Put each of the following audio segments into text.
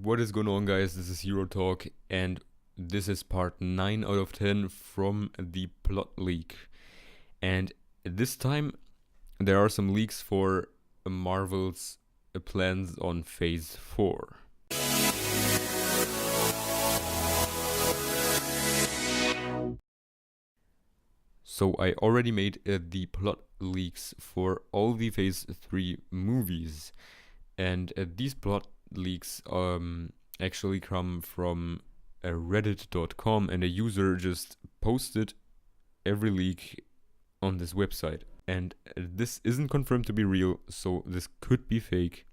What is going on, guys? This is Hero Talk, and this is part 9 out of 10 from the plot leak. And this time, there are some leaks for Marvel's plans on Phase 4. So I already made the plot leaks for all the Phase 3 movies, and these plot leaks actually come from reddit.com, and a user just posted every leak on this website, and this isn't confirmed to be real, so this could be fake.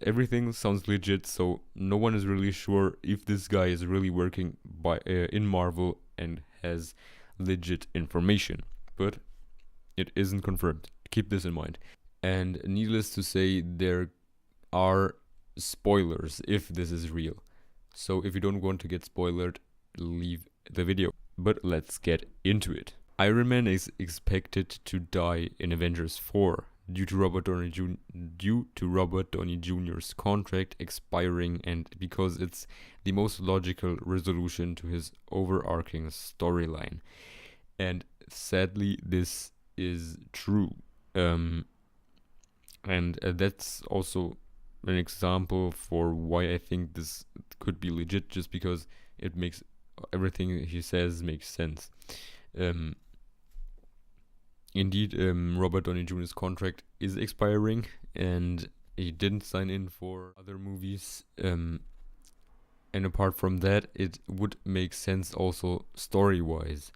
Everything sounds legit, so no one is really sure if this guy is really working in Marvel and has legit information, but it isn't confirmed. Keep this in mind. And needless to say, there are spoilers if this is real. So if you don't want to get spoiled, leave the video. But let's get into it. Iron Man is expected to die in Avengers 4 due to Robert Downey Jr.'s contract expiring, and because it's the most logical resolution to his overarching storyline. And sadly, this is true. And that's also an example for why I think this could be legit, just because it makes everything he says makes sense. Indeed, Robert Downey Jr.'s contract is expiring, and he didn't sign in for other movies. And apart from that, it would make sense also story-wise.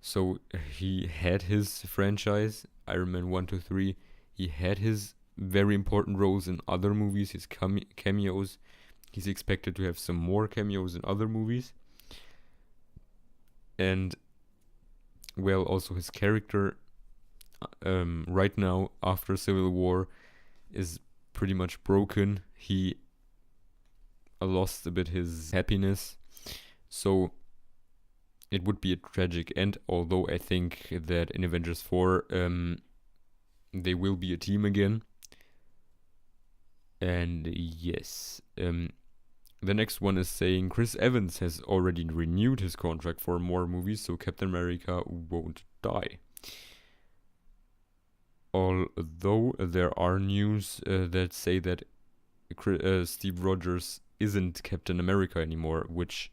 So he had his franchise, Iron Man 1 to 3. He had his very important roles in other movies, his cameos. He's expected to have some more cameos in other movies. And, well, also his character right now, after Civil War, is pretty much broken. He lost a bit his happiness. So it would be a tragic end, although I think that in Avengers 4 they will be a team again. And yes, the next one is saying Chris Evans has already renewed his contract for more movies, so Captain America won't die. Although there are news that say that Steve Rogers isn't Captain America anymore, which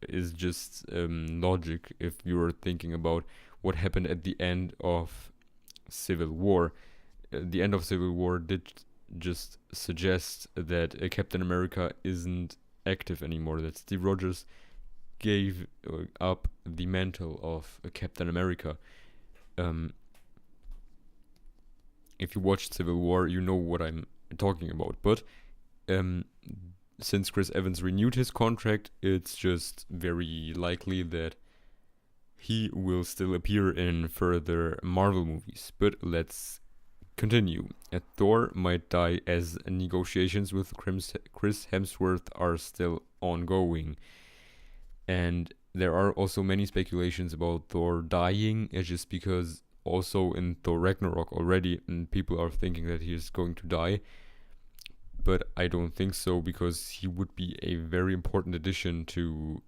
is just logic if you're thinking about what happened at the end of Civil War. The end of Civil War did just suggest that Captain America isn't active anymore, that Steve Rogers gave up the mantle of Captain America. If you watched Civil War, you know what I'm talking about. But since Chris Evans renewed his contract, it's just very likely that he will still appear in further Marvel movies. But let's continue. Thor might die as negotiations with Chris Hemsworth are still ongoing. And there are also many speculations about Thor dying, just because also in Thor Ragnarok already people are thinking that he is going to die. But I don't think so, because he would be a very important addition to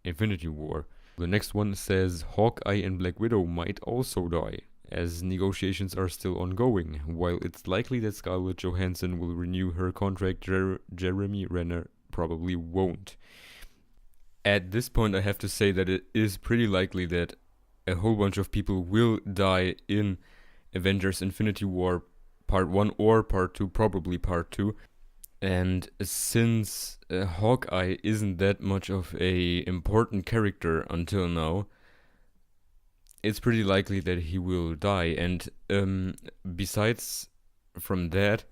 Infinity War. The next one says Hawkeye and Black Widow might also die, as negotiations are still ongoing. While it's likely that Scarlett Johansson will renew her contract, Jeremy Renner probably won't. At this point, I have to say that it is pretty likely that a whole bunch of people will die in Avengers Infinity War Part 1 or Part 2, probably Part 2. And since Hawkeye isn't that much of a important character until now, it's pretty likely that he will die. And besides from that,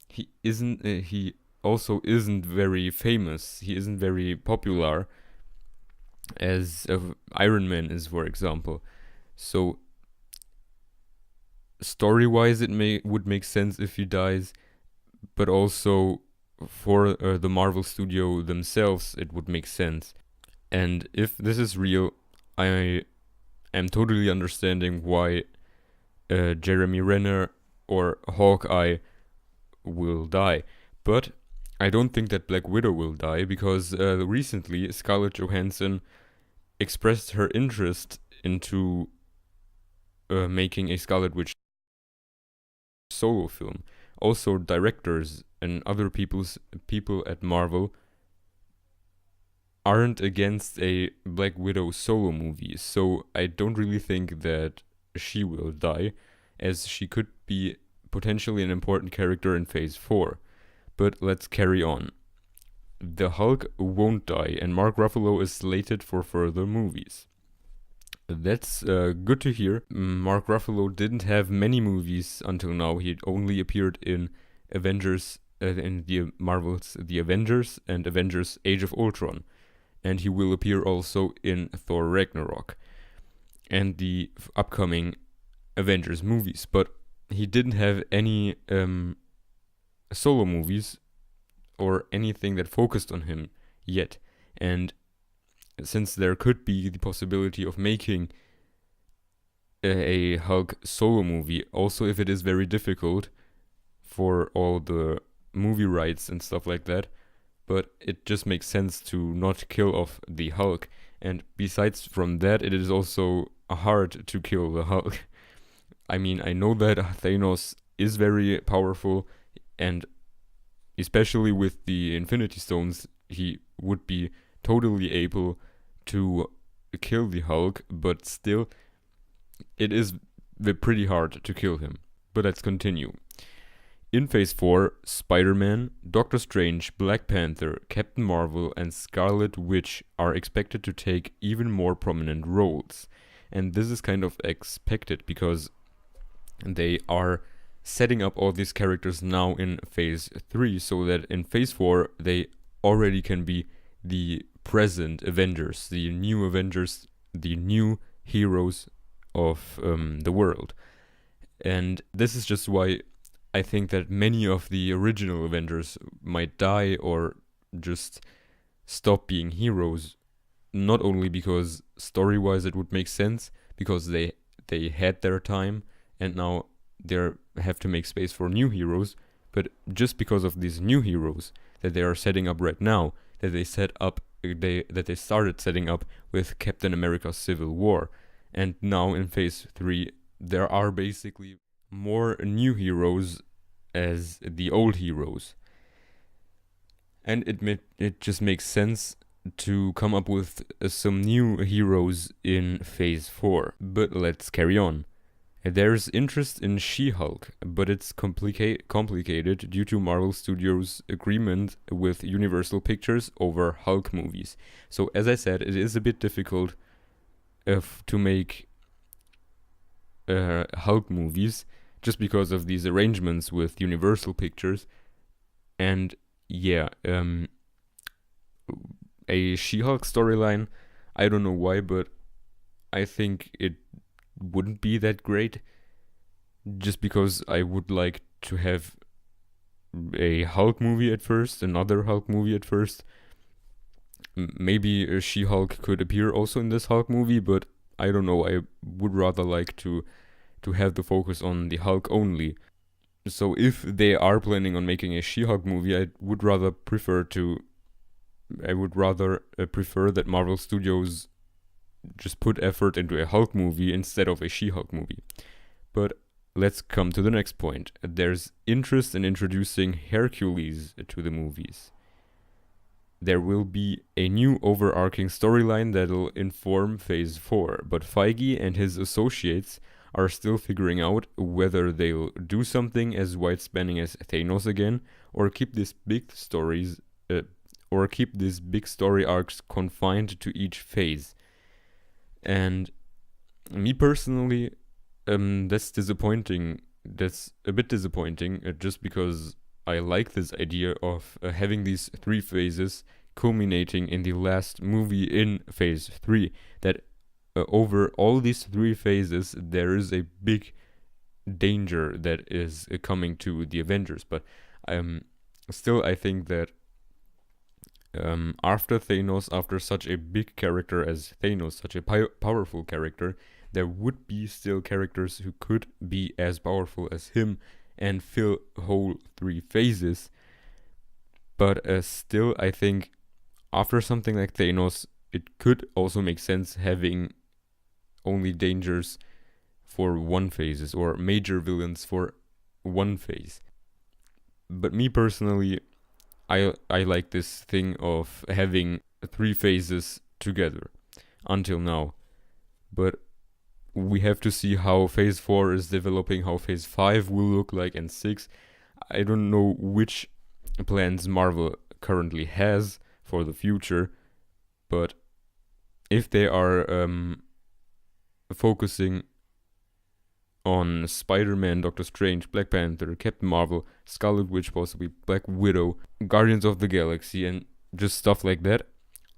he also isn't very famous. He isn't very popular, as Iron Man is, for example. So story-wise, it would make sense if he dies, but also for the Marvel studio themselves, it would make sense. And if this is real, I am totally understanding why Jeremy Renner or Hawkeye will die. But I don't think that Black Widow will die because recently Scarlett Johansson expressed her interest into making a Scarlet Witch solo film. Also, directors and other people at Marvel aren't against a Black Widow solo movie, so I don't really think that she will die, as she could be potentially an important character in Phase 4. But let's carry on. The Hulk won't die, and Mark Ruffalo is slated for further movies. That's good to hear. Mark Ruffalo didn't have many movies until now. He only appeared in Avengers, in the Marvel's The Avengers and Avengers Age of Ultron. And he will appear also in Thor Ragnarok and the upcoming Avengers movies. But he didn't have any solo movies or anything that focused on him yet. And since there could be the possibility of making a Hulk solo movie, also if it is very difficult for all the movie rights and stuff like that, but it just makes sense to not kill off the Hulk. And besides from that, it is also hard to kill the Hulk. I mean, I know that Thanos is very powerful, and especially with the Infinity Stones, he would be totally able to kill the Hulk, but still, it is pretty hard to kill him. But let's continue. In Phase 4, Spider-Man, Doctor Strange, Black Panther, Captain Marvel, and Scarlet Witch are expected to take even more prominent roles. And this is kind of expected because they are setting up all these characters now in Phase 3, so that in Phase 4 they already can be the present Avengers, the new heroes of the world. And this is just why I think that many of the original Avengers might die or just stop being heroes, not only because story-wise it would make sense, because they had their time and now they have to make space for new heroes, but just because of these new heroes that they are setting up right now, that they started setting up with Captain America Civil War. And now in Phase 3 there are basically more new heroes as the old heroes. And it just makes sense to come up with some new heroes in Phase 4. But let's carry on. There's interest in She-Hulk, but it's complicated due to Marvel Studios' agreement with Universal Pictures over Hulk movies. So as I said, it is a bit difficult to make Hulk movies just because of these arrangements with Universal Pictures. And yeah, a She-Hulk storyline, I don't know why, but I think it wouldn't be that great, just because I would like to have a Hulk movie at first, another Hulk movie at first. Maybe She-Hulk could appear also in this Hulk movie, but I don't know, I would rather like to have the focus on the Hulk only. So if they are planning on making a She-Hulk movie, I would rather prefer that Marvel Studios just put effort into a Hulk movie instead of a She-Hulk movie. But let's come to the next point. There's interest in introducing Hercules to the movies. There will be a new overarching storyline that'll inform Phase 4, but Feige and his associates are still figuring out whether they'll do something as wide-spanning as Thanos again, or keep these big story arcs confined to each phase. And me personally, that's disappointing. That's a bit disappointing, just because I like this idea of having these 3 phases culminating in the last movie in Phase 3. That over all these 3 phases, there is a big danger that is coming to the Avengers. But still, I think that after Thanos, after such a big character as Thanos, such a powerful character, there would be still characters who could be as powerful as him, and fill whole 3 phases. But still, I think after something like Thanos, it could also make sense having only dangers for 1 phases or major villains for 1 phase. But me personally, I like this thing of having 3 phases together until now. But we have to see how phase 4 is developing, how phase 5 will look like, and 6. I don't know which plans Marvel currently has for the future, but if they are focusing on Spider-Man, Doctor Strange, Black Panther, Captain Marvel, Scarlet Witch, possibly Black Widow, Guardians of the Galaxy, and just stuff like that,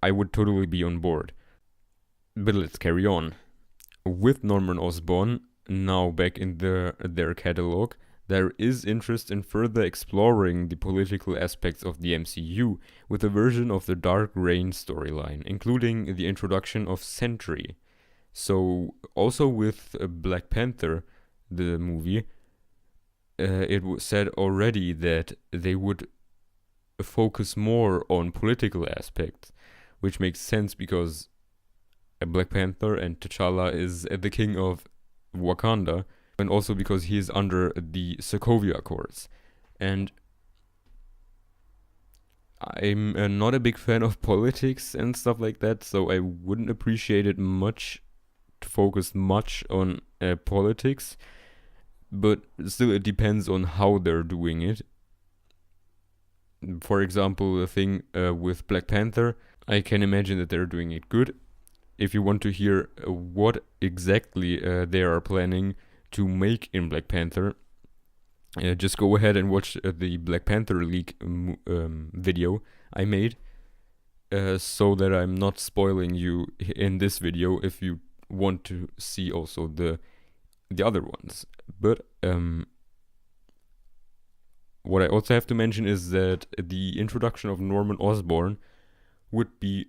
I would totally be on board. But let's carry on. With Norman Osborn now back in their catalog, there is interest in further exploring the political aspects of the MCU with a version of the Dark Reign storyline, including the introduction of Sentry. So, also with Black Panther, the movie, it was said already that they would focus more on political aspects, which makes sense because Black Panther and T'Challa is the king of Wakanda, and also because he is under the Sokovia Accords. And I'm not a big fan of politics and stuff like that, so I wouldn't appreciate it much to focus much on politics. But still, it depends on how they're doing it. For example, the thing with Black Panther, I can imagine that they're doing it good. If you want to hear what exactly they are planning to make in Black Panther, just go ahead and watch the Black Panther League video I made, so that I'm not spoiling you in this video if you want to see also the other ones. But what I also have to mention is that the introduction of Norman Osborn would be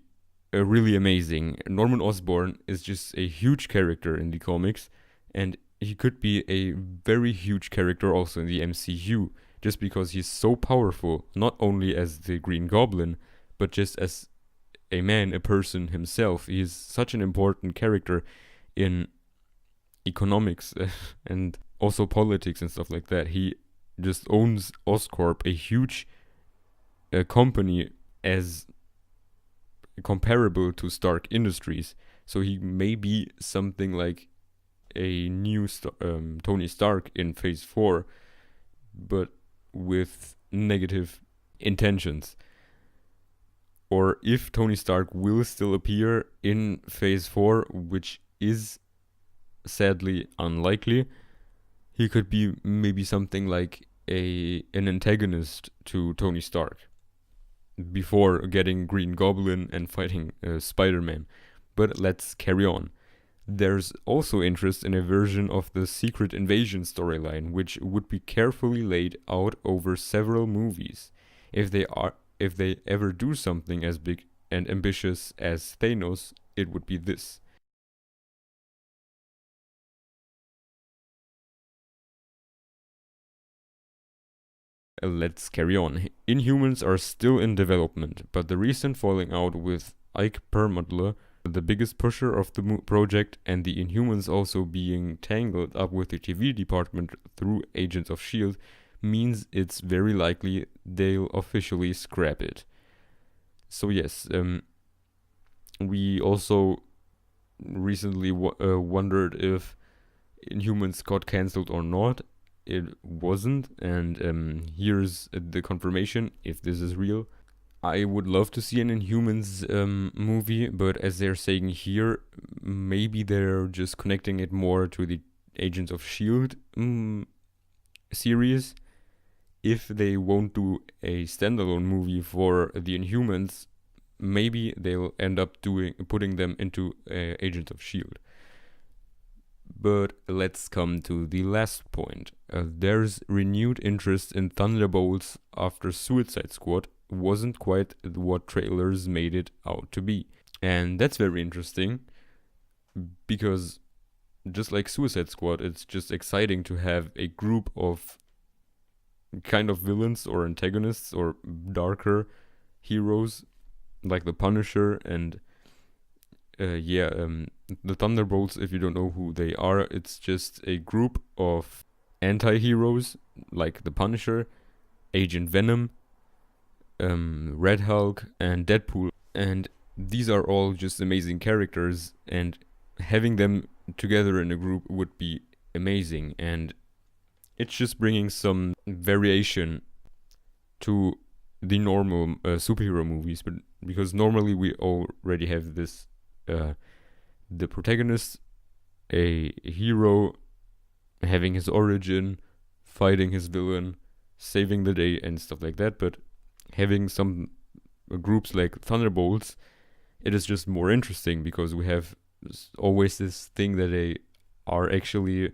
really amazing. Norman Osborn is just a huge character in the comics, and he could be a very huge character also in the MCU, just because he's so powerful, not only as the Green Goblin, but just as a man, a person himself. He's such an important character in economics and also politics and stuff like that. He just owns Oscorp, a huge company as comparable to Stark Industries. So he may be something like a new Tony Stark in Phase 4, but with negative intentions. Or if Tony Stark will still appear in Phase 4, which is sadly unlikely, he could be maybe something like an antagonist to Tony Stark before getting Green Goblin and fighting Spider-Man. But let's carry on. There's also interest in a version of the Secret Invasion storyline, which would be carefully laid out over several movies. If they ever do something as big and ambitious as Thanos, it would be this. Let's carry on. Inhumans are still in development, but the recent falling out with Ike Perlmutter, the biggest pusher of the project, and the Inhumans also being tangled up with the TV department through Agents of S.H.I.E.L.D., means it's very likely they'll officially scrap it. So yes, we also recently wondered if Inhumans got cancelled or not. It wasn't, and here's the confirmation, if this is real. I would love to see an Inhumans movie, but as they're saying here, maybe they're just connecting it more to the Agents of S.H.I.E.L.D. Series. If they won't do a standalone movie for the Inhumans, maybe they'll end up putting them into Agents of S.H.I.E.L.D. But let's come to the last point. There's renewed interest in Thunderbolts after Suicide Squad wasn't quite what trailers made it out to be. And that's very interesting, because just like Suicide Squad, it's just exciting to have a group of kind of villains or antagonists or darker heroes like the Punisher and the Thunderbolts. If you don't know who they are, it's just a group of anti-heroes like the Punisher, Agent Venom, Red Hulk, and Deadpool. And these are all just amazing characters, and having them together in a group would be amazing. And it's just bringing some variation to the normal superhero movies, but because normally we already have this the protagonist, a hero, having his origin, fighting his villain, saving the day, and stuff like that. But having some groups like Thunderbolts, it is just more interesting because we have always this thing that they are actually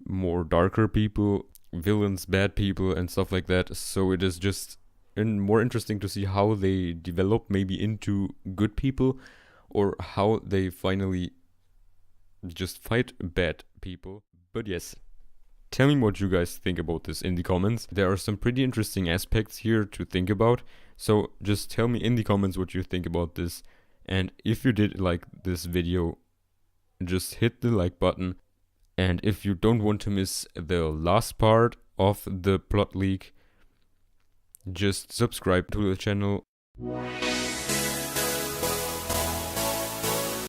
more darker people, villains, bad people, and stuff like that. So it is just more interesting to see how they develop maybe into good people, or how they finally just fight bad people. But yes, tell me what you guys think about this in the comments. There are some pretty interesting aspects here to think about. So just tell me in the comments what you think about this. And if you did like this video, just hit the like button. And if you don't want to miss the last part of the plot leak, just subscribe to the channel.